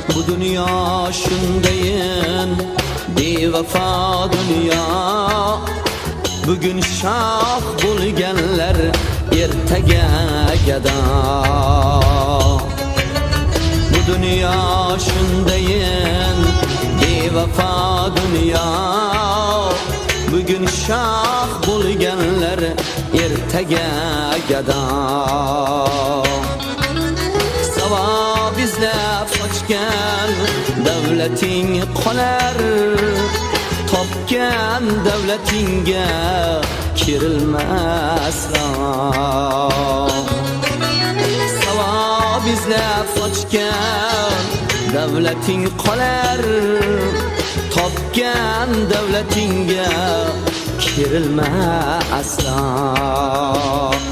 Bu dünya şundayin bevafo dünya. Bugün shoh bo'lganlar ertaga gado. Bu dünya şundayin bevafo dünya. Bugün shoh bo'lganlar ertaga gado. Savob izlab qochgan davlating qolar. Topgan davlatingga kirilmas. Savob izlab qochgan davlating qolar. Topgan davlatingga kirilmas aslo.